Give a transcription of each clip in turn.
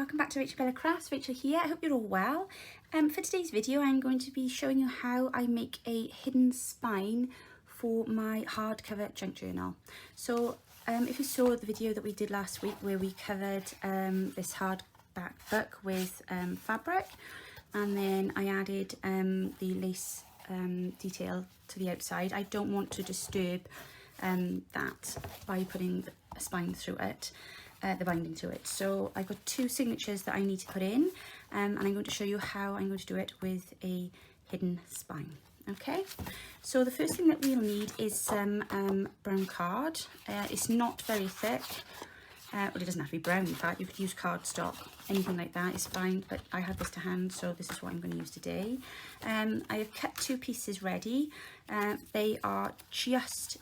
welcome back to Rachel Bella Crafts. Rachel here. I hope you're all well. For today's video I'm going to be showing you how I make a hidden spine for my hardcover junk journal. So if you saw the video that we did last week where we covered this hardback book with fabric, and then I added the lace detail to the outside, I don't want to disturb that by putting a spine through it. The binding to it. So I've got two signatures that I need to put in, and I'm going to show you how I'm going to do it with a hidden spine. Okay, so the first thing that we'll need is some brown card. It's not very thick. Well, it doesn't have to be brown, in fact. You could use cardstock, anything like that is fine, but I have this to hand, so this is what I'm going to use today. I have cut two pieces ready. They are just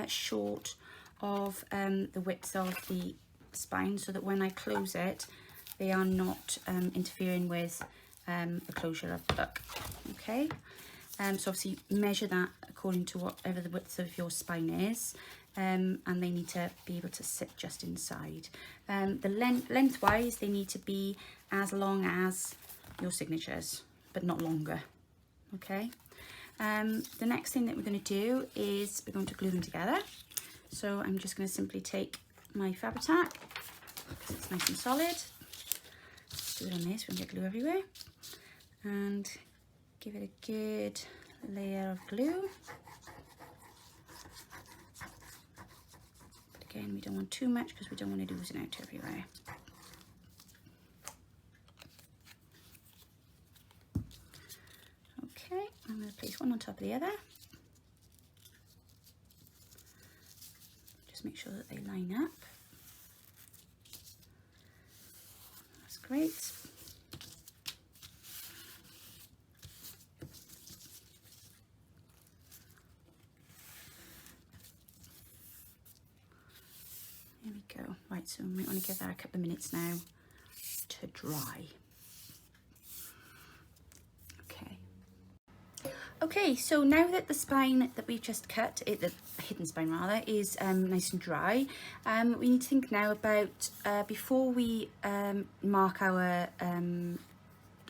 short of the width of the spine, so that when I close it they are not interfering with the closure of the book. Okay, so obviously measure that according to whatever the width of your spine is, and they need to be able to sit just inside. The lengthwise they need to be as long as your signatures, but not longer. Okay, the next thing that we're going to do is we're going to glue them together. So I'm just going to simply take my Fabri-Tac, because it's nice and solid. Do it on this, we don't get glue everywhere, and give it a good layer of glue. But again, we don't want too much because we don't want it oozing out everywhere. Okay, I'm going to place one on top of the other. Just make sure that they line up. That's great. There we go. Right, so we might want to give that a couple of minutes now to dry. Okay, so now that the spine that we've just cut, the hidden spine rather, is nice and dry, we need to think now about, before we mark our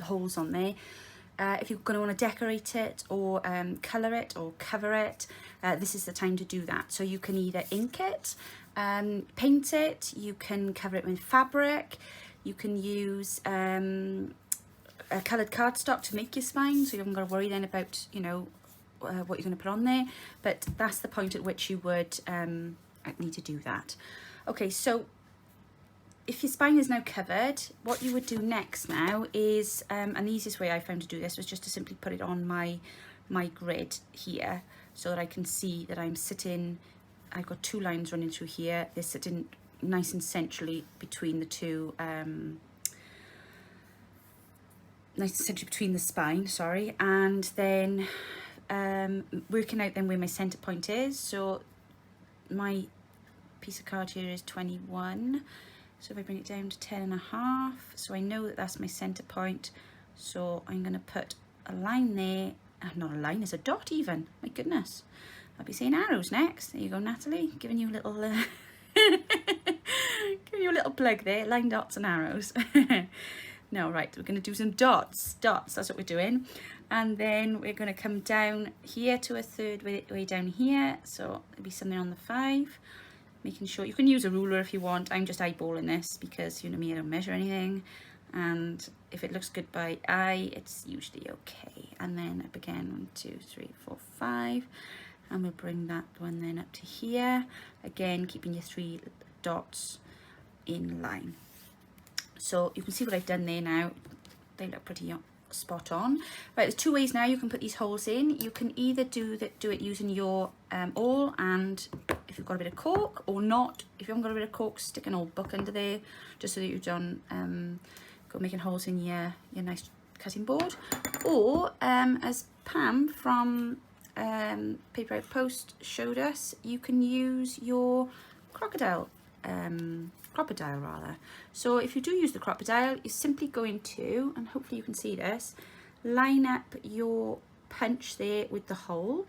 holes on there, if you're going to want to decorate it or colour it or cover it, this is the time to do that. So you can either ink it, paint it, you can cover it with fabric, you can use coloured cardstock to make your spine, so you haven't got to worry then about, you know, what you're going to put on there. But that's the point at which you would need to do that. Okay, so if your spine is now covered, what you would do next now is, and the easiest way I found to do this was just to simply put it on my grid here, so that I can see that I'm sitting, I've got two lines running through here, they're sitting nice and centrally between the two, between the spine, sorry, and then working out then where my centre point is. So my piece of card here is 21, so if I bring it down to 10.5, so I know that that's my centre point, so I'm going to put a line there, not a line, it's a dot even, my goodness, I'll be saying arrows next. There you go, Natalie, giving you a little giving you a little plug there, line, dots and arrows. No, right, we're going to do some dots, that's what we're doing. And then we're going to come down here to a third way down here, so it'll be something on the 5, making sure, you can use a ruler if you want. I'm just eyeballing this because, you know me, I don't measure anything, and if it looks good by eye, it's usually okay. And then up again, 1, 2, 3, 4, 5, and we'll bring that one then up to here, again keeping your 3 dots in line. So you can see what I've done there now. They look pretty spot on. Right, there's two ways now you can put these holes in. You can either do it using your awl, and if you've got a bit of cork, or not. If you haven't got a bit of cork, stick an old book under there, just so that you don't go making holes in your nice cutting board. Or as Pam from Paper Out Post showed us, you can use your crocodile rather. So if you do use the crocodile, you're simply going to, and hopefully you can see this, line up your punch there with the hole.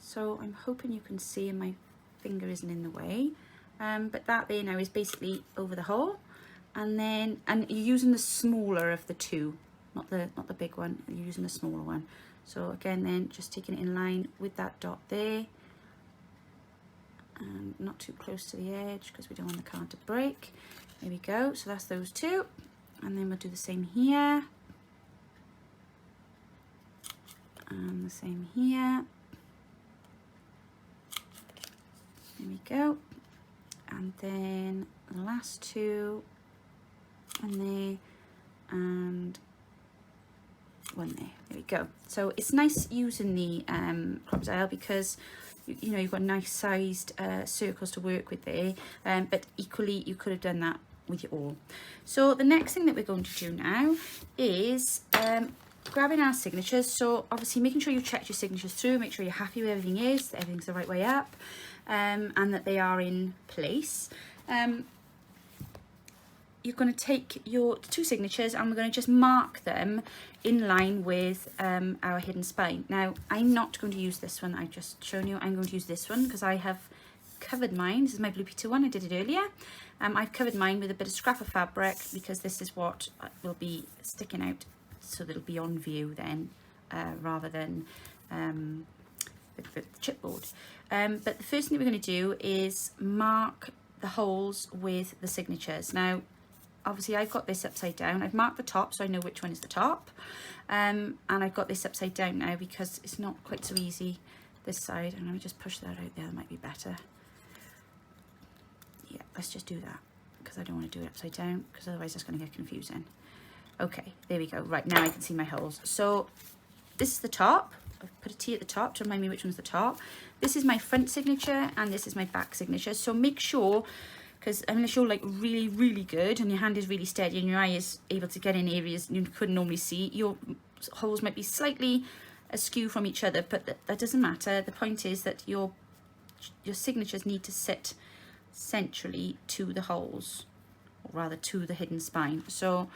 So I'm hoping you can see, and my finger isn't in the way, but that there now is basically over the hole, and you're using the smaller of the two, not the big one, you're using the smaller one. So again, then just taking it in line with that dot there, and not too close to the edge because we don't want the card to break. There we go. So that's those two, and then we'll do the same here, and the same here. There we go. And then the last two, and there, and one there. There we go. So it's nice using the crocodile because you know, you've got nice sized circles to work with there, but equally you could have done that with your awl. So the next thing that we're going to do now is grabbing our signatures. So obviously making sure you check your signatures through, make sure you're happy with everything is, that everything's the right way up, and that they are in place. You're going to take your two signatures and we're going to just mark them in line with our hidden spine. Now, I'm not going to use this one I've just shown you. I'm going to use this one because I have covered mine. This is my Blue Peter one. I did it earlier. I've covered mine with a bit of scrap of fabric because this is what will be sticking out, so that it'll be on view then, rather than the chipboard. But the first thing we're going to do is mark the holes with the signatures. Now, obviously I've got this upside down. I've marked the top so I know which one is the top, and I've got this upside down now because it's not quite so easy this side. And let me just push that out there, that might be better. Yeah, let's just do that because I don't want to do it upside down because otherwise it's going to get confusing. Okay, there we go. Right, now I can see my holes. So this is the top. I've put a T at the top to remind me which one's the top. This is my front signature and this is my back signature. So make sure, because unless you're like really, really good and your hand is really steady and your eye is able to get in areas you couldn't normally see, your holes might be slightly askew from each other, but that doesn't matter. The point is that your signatures need to sit centrally to the holes, or rather to the hidden spine. So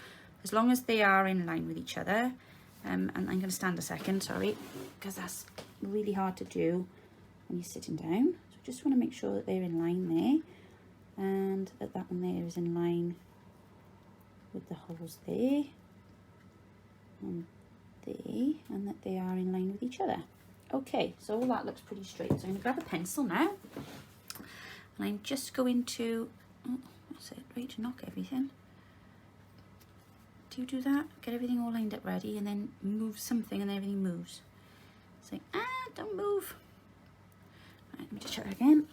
as long as they are in line with each other, and I'm going to stand a second, sorry, because that's really hard to do when you're sitting down. So just want to make sure that they're in line there, and that one there is in line with the holes there and there, and that they are in line with each other. Okay, so all that looks pretty straight. So I'm going to grab a pencil now, and I'm just going to, oh, that's it, ready to knock everything. Do you do that? Get everything all lined up ready and then move something and then everything moves. It's like, don't move. Right, let me just check that again.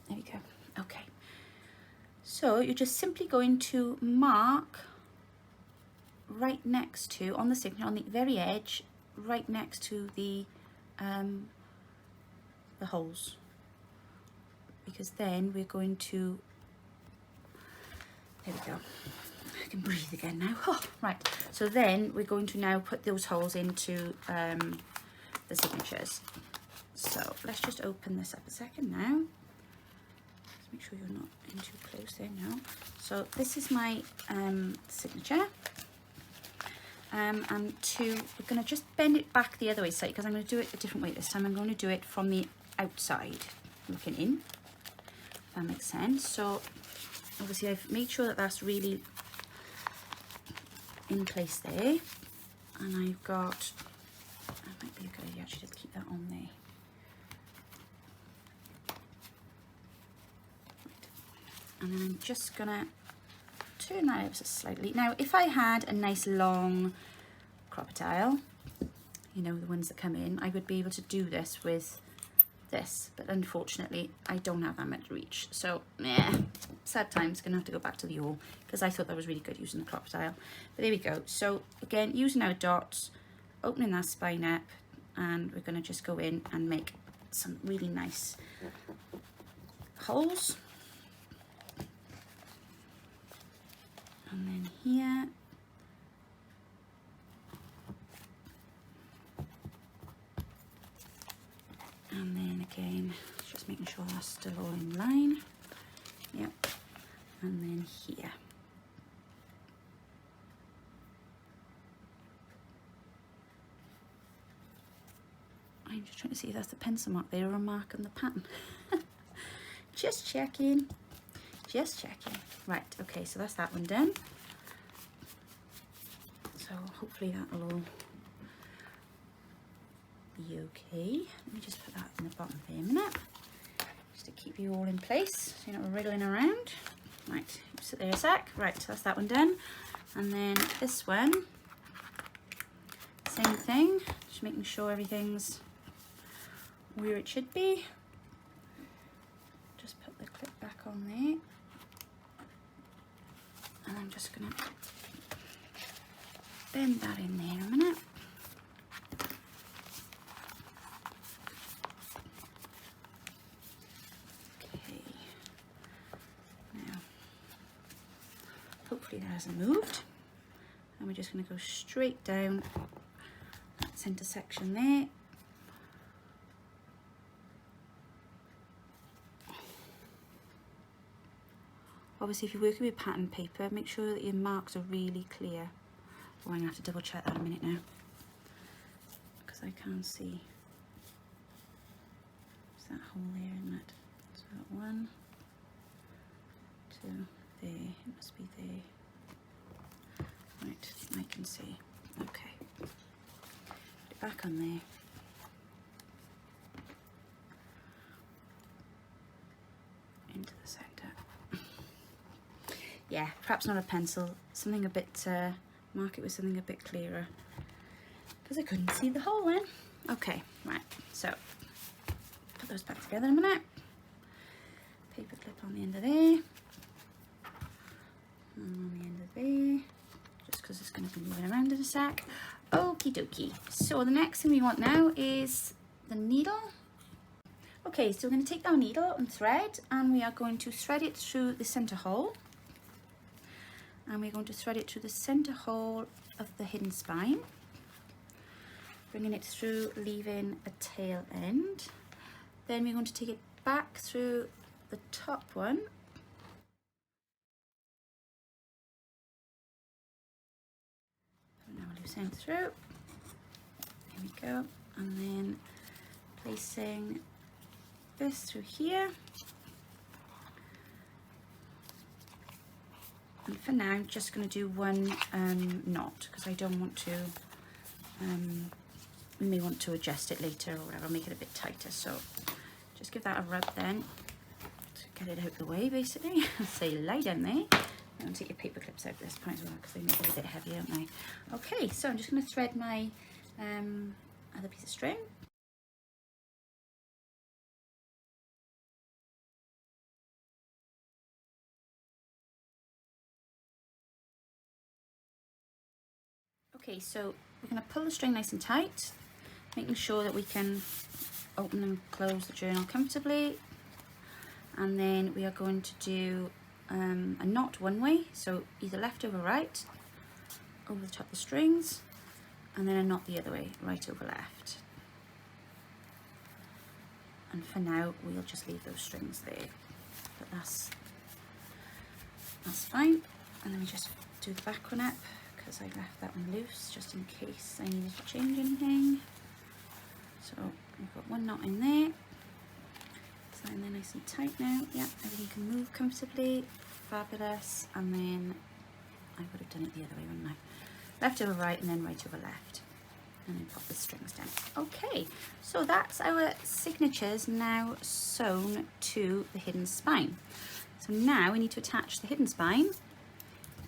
There we go. Okay. So you're just simply going to mark right next to, on the signature, on the very edge, right next to the holes, because then we're going to, there we go, I can breathe again now. Oh, right, so then we're going to now put those holes into the signatures. So let's just open this up a second now. Let's make sure you're not in too close there now. So this is my signature. And we're going to just bend it back the other way side, because I'm going to do it a different way this time. I'm going to do it from the outside looking in, if that makes sense. So obviously I've made sure that that's really in place there, and I've got, that might be a good idea actually, just keep that on there. And then I'm just gonna turn that ever so slightly. Now, if I had a nice long crocodile, you know, the ones that come in, I would be able to do this with this, but unfortunately I don't have that much reach. So yeah, sad times, gonna have to go back to the awl, because I thought that was really good using the crocodile. But there we go. So again, using our dots, opening that spine up, and we're gonna just go in and make some really nice holes. And then here, and then again, just making sure that's still all in line. Yep. And then here. fine. Just trying to see if that's the pencil mark there or a mark on the pattern. Just checking. Just checking. Right, okay, so that's that one done. So hopefully that'll all be okay. Let me just put that in the bottom there a minute, just to keep you all in place so you're not wriggling around. Right, sit there a sec. Right, so that's that one done. And then this one, same thing, just making sure everything's where it should be. Just put the clip back on there. And I'm just gonna bend that in there a minute. Okay. Now, hopefully that hasn't moved. And we're just gonna go straight down that center section there. Obviously, if you're working with pattern paper, make sure that your marks are really clear. Oh, I'm going to have to double check that in a minute now, because I can't see. There's that hole there, isn't it? So 1, 2, there, it must be there. Right, I can see. Okay. Put it back on there. Into the centre. Yeah, perhaps not a pencil, something a bit, mark it with something a bit clearer, because I couldn't see the hole then. Okay, right, so put those back together in a minute. Paper clip on the end of there, and on the end of there, just because it's going to be moving around in a sec. Okie dokie. So the next thing we want now is the needle. Okay, so we're going to take our needle and thread, and we are going to thread it through the centre hole. And we're going to thread it through the centre hole of the hidden spine, bringing it through, leaving a tail end. Then we're going to take it back through the top one, now loose end through, here we go, and then placing this through here. And for now, I'm just going to do one knot, because I don't want to, we may want to adjust it later or whatever, make it a bit tighter. So just give that a rub then, to get it out of the way basically. So you lie down there, and take your paper clips out at this point as well, because they make it a bit heavier, don't they? Okay, so I'm just going to thread my other piece of string. Okay, so we're going to pull the string nice and tight, making sure that we can open and close the journal comfortably. And then we are going to do a knot one way, so either left over right, over the top of the strings, and then a knot the other way, right over left. And for now, we'll just leave those strings there, but that's fine. And then we just do the back one up, because I left that one loose just in case I needed to change anything. So we've got one knot in there. So in there nice and tight now. Yeah, everything can move comfortably. Fabulous. And then I would have done it the other way, wouldn't I? Left over right and then right over left. And then pop the strings down. Okay, so that's our signatures now sewn to the hidden spine. So now we need to attach the hidden spine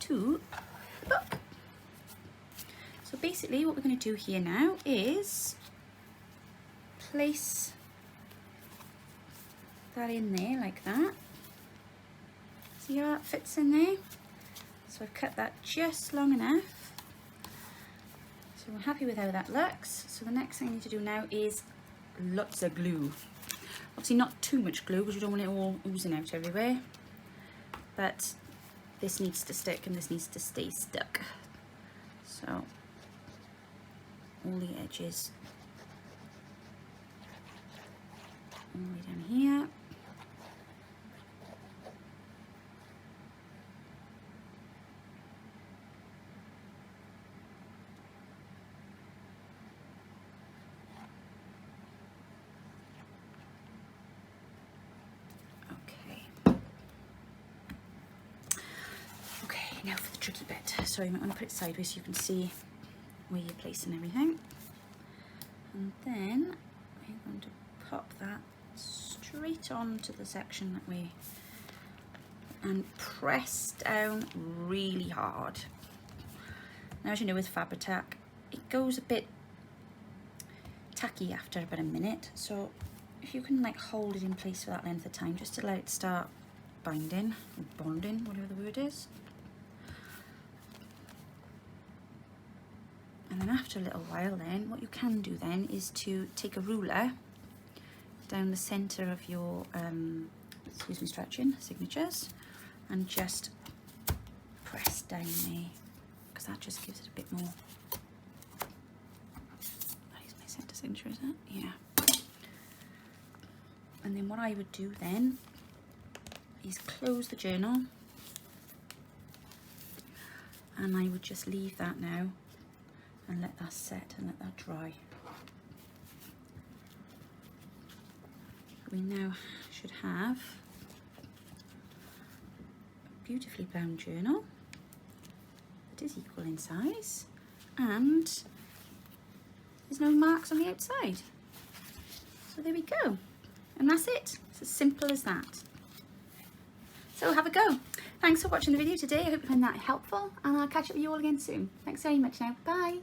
to the book. So basically what we're going to do here now is place that in there like that. See how that fits in there? So I've cut that just long enough. So we're happy with how that looks. So the next thing I need to do now is lots of glue. Obviously not too much glue, because you don't want it all oozing out everywhere. But this needs to stick and this needs to stay stuck. So all the edges all the way down here. Okay, now for the tricky bit. So you might want to put it sideways so you can see where you're placing everything. And then we're going to pop that straight onto the section that we, and press down really hard. Now, as you know, with Fabri-Tac, it goes a bit tacky after about a minute, so if you can like hold it in place for that length of time, just to let it start binding or bonding, whatever the word is. And then after a little while then, what you can do then is to take a ruler down the centre of your, excuse me, stretching signatures, and just press down there, because that just gives it a bit more. That is my centre signature, is it? Yeah. And then what I would do then is close the journal, and I would just leave that now and let that set and let that dry. We now should have a beautifully bound journal that is equal in size, and there's no marks on the outside. So there we go, and that's it. It's as simple as that. So have a go. Thanks for watching the video today. I hope you found that helpful, and I'll catch up with you all again soon. Thanks very much now. Bye.